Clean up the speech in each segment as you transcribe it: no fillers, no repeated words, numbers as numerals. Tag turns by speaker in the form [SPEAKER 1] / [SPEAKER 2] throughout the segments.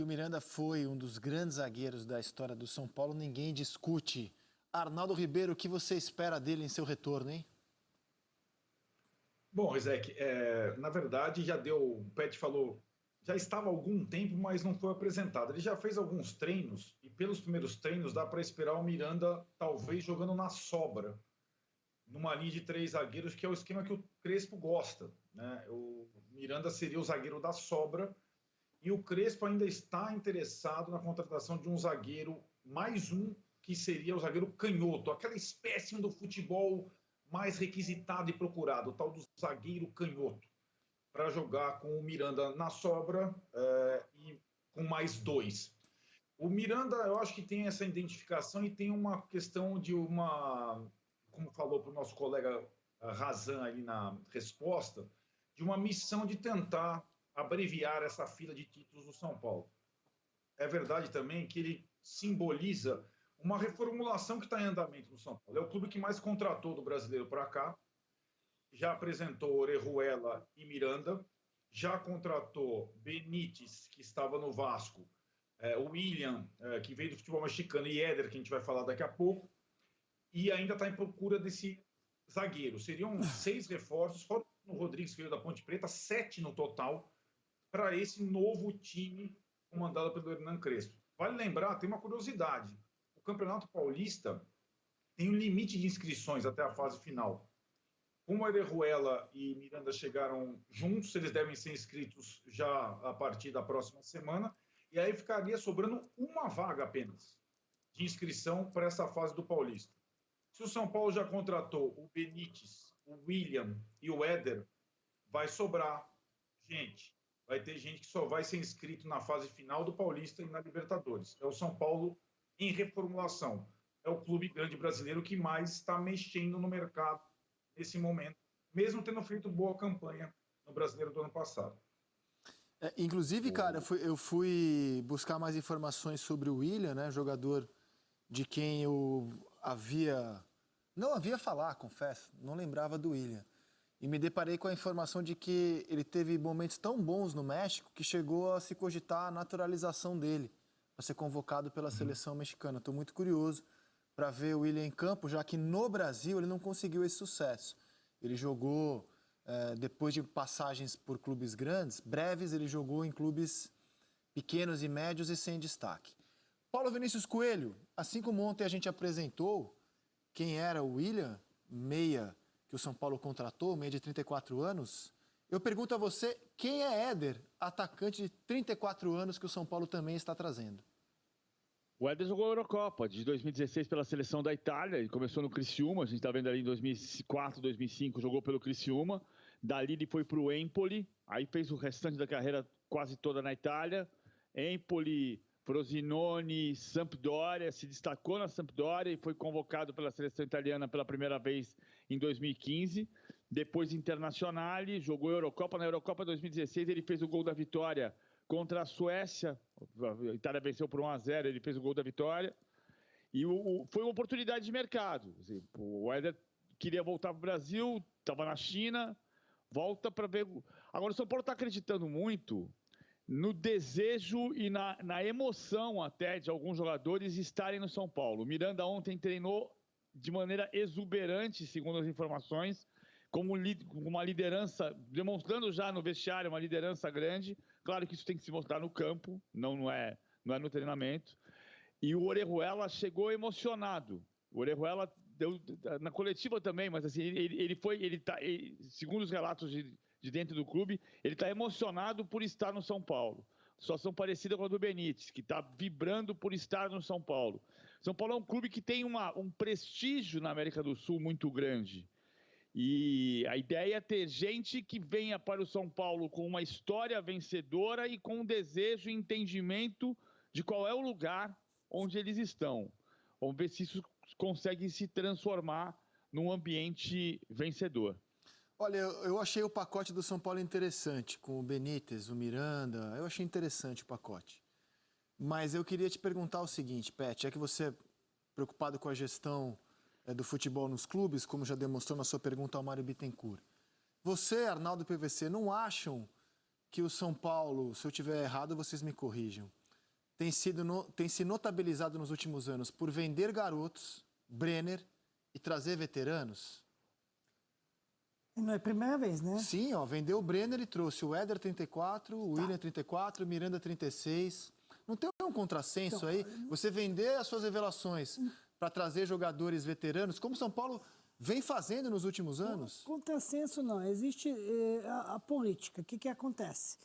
[SPEAKER 1] O Miranda foi um dos grandes zagueiros da história do São Paulo, ninguém discute. Arnaldo Ribeiro, o que você espera dele em seu retorno, hein?
[SPEAKER 2] Bom, Rezek, na verdade já deu, o Pet falou, já estava há algum tempo, mas não foi apresentado. Ele já fez alguns treinos e pelos primeiros treinos dá para esperar o Miranda talvez jogando na sobra, numa linha de três zagueiros, que é o esquema que o Crespo gosta, né? O Miranda seria o zagueiro da sobra e o Crespo ainda está interessado na contratação de um zagueiro, mais um, que seria o zagueiro canhoto, aquela espécie do futebol mais requisitado e procurado, o tal do zagueiro canhoto, para jogar com o Miranda na sobra e com mais dois. O Miranda, eu acho que tem essa identificação e tem uma questão de uma, como falou para o nosso colega Razan ali na resposta, de uma missão de tentar abreviar essa fila de títulos do São Paulo. É verdade também que ele simboliza uma reformulação que está em andamento no São Paulo. É o clube que mais contratou do brasileiro para cá, já apresentou Orejuela e Miranda, já contratou Benítez, que estava no Vasco, o William, que veio do futebol mexicano, e Éder, que a gente vai falar daqui a pouco, e ainda está em procura desse zagueiro. Seriam 6 reforços, fora o Rodrigues, que veio da Ponte Preta, 7 no total, para esse novo time comandado pelo Hernan Crespo. Vale lembrar, tem uma curiosidade, o Campeonato Paulista tem um limite de inscrições até a fase final. Como Orejuela e Miranda chegaram juntos, eles devem ser inscritos já a partir da próxima semana, e aí ficaria sobrando uma vaga apenas de inscrição para essa fase do Paulista. Se o São Paulo já contratou o Benítez, o William e o Éder, vai sobrar gente. Vai ter gente que só vai ser inscrito na fase final do Paulista e na Libertadores. É o São Paulo em reformulação. É o clube grande brasileiro que mais está mexendo no mercado nesse momento, mesmo tendo feito boa campanha no Brasileiro do ano passado.
[SPEAKER 1] Inclusive, cara, eu fui buscar mais informações sobre o William, né, jogador de quem eu não havia falar, confesso, não lembrava do William. E me deparei com a informação de que ele teve momentos tão bons no México que chegou a se cogitar a naturalização dele para ser convocado pela seleção mexicana. Estou muito curioso para ver o William em campo, já que no Brasil ele não conseguiu esse sucesso. Ele jogou, depois de passagens por clubes grandes, breves, ele jogou em clubes pequenos e médios e sem destaque. Paulo Vinícius Coelho, assim como ontem a gente apresentou quem era o William, meia que o São Paulo contratou, meia de 34 anos, eu pergunto a você, quem é Éder, atacante de 34 anos que o São Paulo também está trazendo?
[SPEAKER 3] O Éder jogou a Eurocopa de 2016 pela seleção da Itália, ele começou no Criciúma, a gente está vendo ali em 2004, 2005, jogou pelo Criciúma, dali ele foi para o Empoli, aí fez o restante da carreira quase toda na Itália, Empoli, Frosinone, Sampdoria, se destacou na Sampdoria e foi convocado pela seleção italiana pela primeira vez em 2015, depois Internazionale, jogou a Eurocopa, na Eurocopa 2016 ele fez o gol da vitória contra a Suécia, a Itália venceu por 1-0, ele fez o gol da vitória, e foi uma oportunidade de mercado. O Éder queria voltar para o Brasil, estava na China, volta para ver... Agora o São Paulo está acreditando muito no desejo e na emoção até de alguns jogadores estarem no São Paulo. O Miranda ontem treinou de maneira exuberante, segundo as informações, como uma liderança, demonstrando já no vestiário uma liderança grande. Claro que isso tem que se mostrar no campo, não é no treinamento. E o Orejuela chegou emocionado. O Orejuela deu na coletiva também, mas assim, segundo os relatos de dentro do clube, ele está emocionado por estar no São Paulo. Situação parecida com a do Benítez, que está vibrando por estar no São Paulo. São Paulo é um clube que tem um prestígio na América do Sul muito grande. E a ideia é ter gente que venha para o São Paulo com uma história vencedora e com um desejo e entendimento de qual é o lugar onde eles estão. Vamos ver se isso consegue se transformar num ambiente vencedor.
[SPEAKER 1] Olha, eu achei o pacote do São Paulo interessante, com o Benítez, o Miranda, eu achei interessante o pacote. Mas eu queria te perguntar o seguinte, Pet, é que você é preocupado com a gestão do futebol nos clubes, como já demonstrou na sua pergunta ao Mário Bittencourt. Você, Arnaldo PVC, não acham que o São Paulo, se eu estiver errado, vocês me corrijam, tem se notabilizado nos últimos anos por vender garotos, Brenner, e trazer veteranos?
[SPEAKER 4] Não é a primeira vez, né?
[SPEAKER 1] Sim, ó, vendeu o Brenner e trouxe o Éder 34, o William 34, o Miranda 36. Não tem um contrassenso aí? Você vender as suas revelações para trazer jogadores veteranos, como São Paulo vem fazendo nos últimos anos?
[SPEAKER 4] Contrassenso não. Existe a política. O que acontece?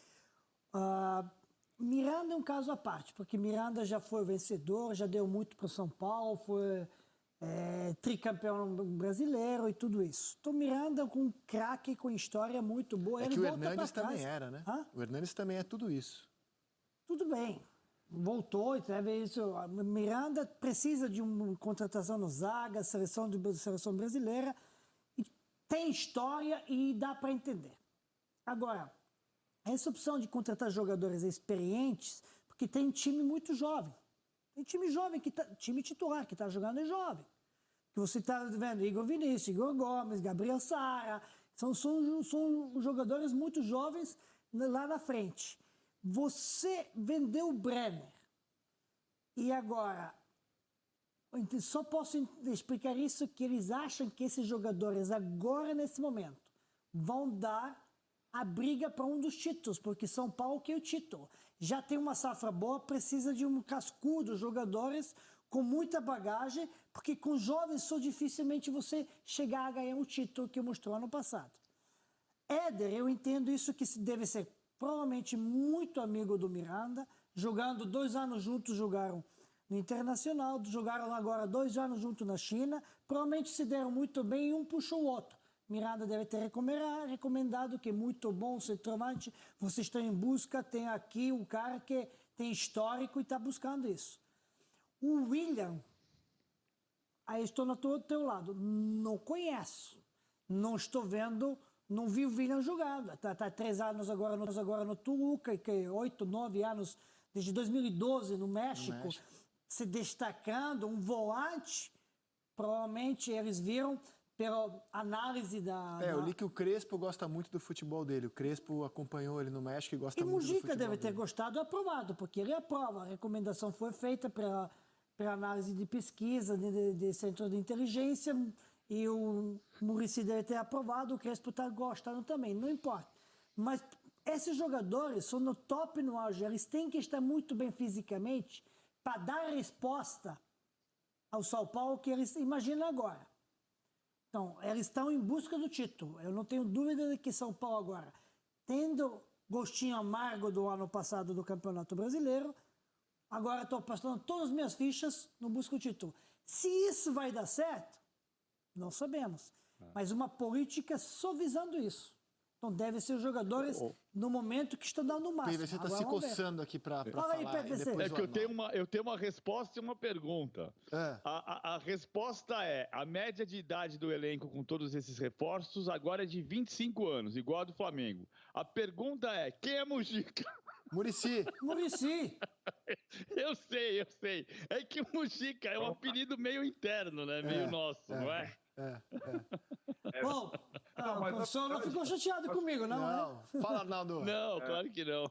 [SPEAKER 4] Miranda é um caso à parte, porque Miranda já foi vencedor, já deu muito para o São Paulo, foi tricampeão brasileiro e tudo isso. Então, Miranda com um craque, com história muito boa.
[SPEAKER 1] É
[SPEAKER 4] ele
[SPEAKER 1] que o
[SPEAKER 4] volta
[SPEAKER 1] Hernanes
[SPEAKER 4] pra trás.
[SPEAKER 1] também era, né?
[SPEAKER 4] Hã?
[SPEAKER 1] O Hernanes também é tudo isso.
[SPEAKER 4] Tudo bem. Voltou e teve isso. Miranda precisa de uma contratação no Zaga, seleção brasileira. E tem história e dá para entender. Agora, essa opção de contratar jogadores experientes, porque tem time muito jovem. Tem time jovem, time titular, que está jogando é jovem. Que você está vendo Igor Vinícius, Igor Gomes, Gabriel Sara. São jogadores muito jovens lá na frente. Você vendeu o Brenner. E agora, só posso explicar isso, que eles acham que esses jogadores, agora, nesse momento, vão dar a briga para um dos títulos, porque São Paulo quer o título. Já tem uma safra boa, precisa de um cascudo, jogadores com muita bagagem, porque com jovens só dificilmente você chegar a ganhar um título que mostrou ano passado. Éder, eu entendo isso, que deve ser provavelmente muito amigo do Miranda, jogando 2 anos juntos, jogaram no Internacional, jogaram agora 2 anos juntos na China, provavelmente se deram muito bem e um puxou o outro. Miranda deve ter recomendado que é muito bom o centroavante, vocês estão em busca, tem aqui um cara que tem histórico e está buscando isso. O William, aí estou no teu lado, não conheço, não estou vendo, não vi o William jogando, está 3 anos agora no Toluca, e que 8, 9 anos, desde 2012 no México, se destacando, um volante, provavelmente eles viram pela análise da...
[SPEAKER 1] Eu li que o Crespo gosta muito do futebol dele. O Crespo acompanhou ele no México e gosta muito do futebol dele.
[SPEAKER 4] E Mujica deve ter gostado e aprovado, porque ele aprova. A recomendação foi feita para análise de pesquisa, de centro de inteligência, e o Muricy deve ter aprovado, o Crespo está gostando também, não importa. Mas esses jogadores são no top, no auge, eles têm que estar muito bem fisicamente para dar resposta ao São Paulo que eles imaginam agora. Então, eles estão em busca do título. Eu não tenho dúvida de que São Paulo agora, tendo gostinho amargo do ano passado do Campeonato Brasileiro, agora estou apostando todas as minhas fichas no busca do título. Se isso vai dar certo, não sabemos. Mas uma política só visando isso. Então, devem ser os jogadores no momento que estão dando o máximo.
[SPEAKER 1] PVC está se coçando aqui para falar.
[SPEAKER 4] Aí, PVC.
[SPEAKER 3] É que eu tenho uma resposta e uma pergunta. A resposta é, a média de idade do elenco com todos esses reforços agora é de 25 anos, igual a do Flamengo. A pergunta é, quem é Mujica?
[SPEAKER 1] Muricy.
[SPEAKER 3] Eu sei. É que o Mujica é um apelido meio interno, né? Meio nosso, não é?
[SPEAKER 4] Bom, o professor não ficou chateado comigo, não, né?
[SPEAKER 1] Fala, Arnaldo.
[SPEAKER 3] Não, claro que não.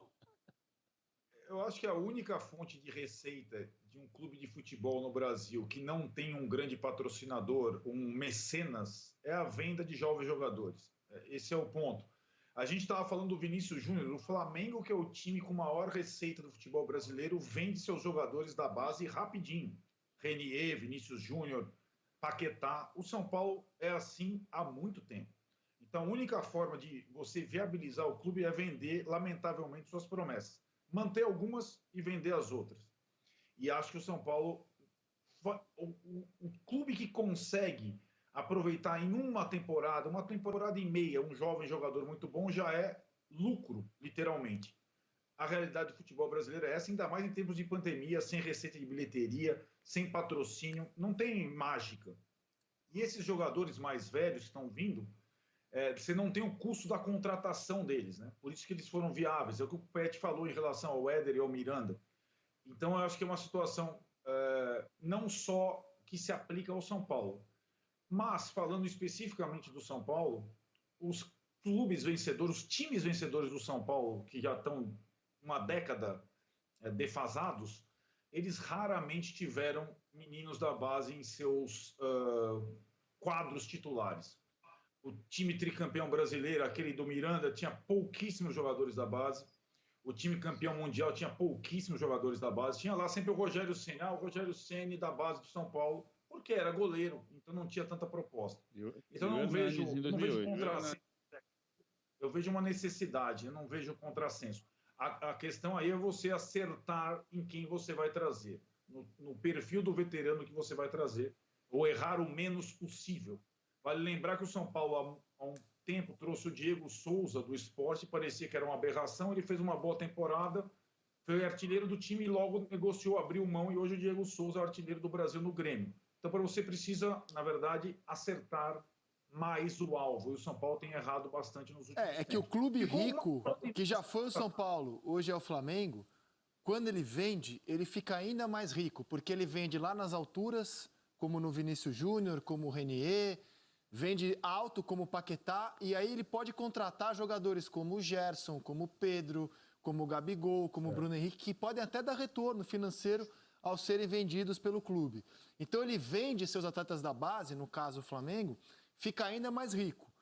[SPEAKER 2] Eu acho que a única fonte de receita de um clube de futebol no Brasil que não tem um grande patrocinador, um mecenas, é a venda de jovens jogadores. Esse é o ponto. A gente estava falando do Vinícius Júnior, o Flamengo, que é o time com maior receita do futebol brasileiro, vende seus jogadores da base rapidinho. Renier, Vinícius Júnior, Paquetá. O São Paulo é assim há muito tempo. Então, a única forma de você viabilizar o clube é vender, lamentavelmente, suas promessas. Manter algumas e vender as outras. E acho que o São Paulo, o clube que consegue aproveitar em uma temporada e meia, um jovem jogador muito bom, já é lucro, literalmente. A realidade do futebol brasileiro é essa, ainda mais em tempos de pandemia, sem receita de bilheteria, sem patrocínio, não tem mágica. E esses jogadores mais velhos que estão vindo, você não tem o custo da contratação deles, né? Por isso que eles foram viáveis. É o que o Pet falou em relação ao Éder e ao Miranda. Então, eu acho que é uma situação não só que se aplica ao São Paulo, mas, falando especificamente do São Paulo, os clubes vencedores, os times vencedores do São Paulo, que já estão uma década defasados, eles raramente tiveram meninos da base em seus quadros titulares. O time tricampeão brasileiro, aquele do Miranda, tinha pouquíssimos jogadores da base. O time campeão mundial tinha pouquíssimos jogadores da base. Tinha lá sempre o Rogério Ceni, o Rogério Ceni da base do São Paulo, porque era goleiro, então não tinha tanta proposta. Então eu não vejo contrassenso. Eu vejo uma necessidade, eu não vejo contrassenso. A questão aí é você acertar em quem você vai trazer, no perfil do veterano que você vai trazer, ou errar o menos possível. Vale lembrar que o São Paulo, há um tempo, trouxe o Diego Souza do Sport, parecia que era uma aberração, ele fez uma boa temporada, foi artilheiro do time e logo negociou, abriu mão, e hoje o Diego Souza é o artilheiro do Brasil no Grêmio. Então, para você precisa, na verdade, acertar mais o alvo. E o São Paulo tem errado bastante nos últimos tempos.
[SPEAKER 1] É que o clube rico, que já foi o São Paulo, hoje é o Flamengo, quando ele vende, ele fica ainda mais rico, porque ele vende lá nas alturas, como no Vinícius Júnior, como o Renier, vende alto como o Paquetá, e aí ele pode contratar jogadores como o Gerson, como o Pedro, como o Gabigol, como o Bruno Henrique, que podem até dar retorno financeiro ao serem vendidos pelo clube. Então ele vende seus atletas da base, no caso o Flamengo, fica ainda mais rico.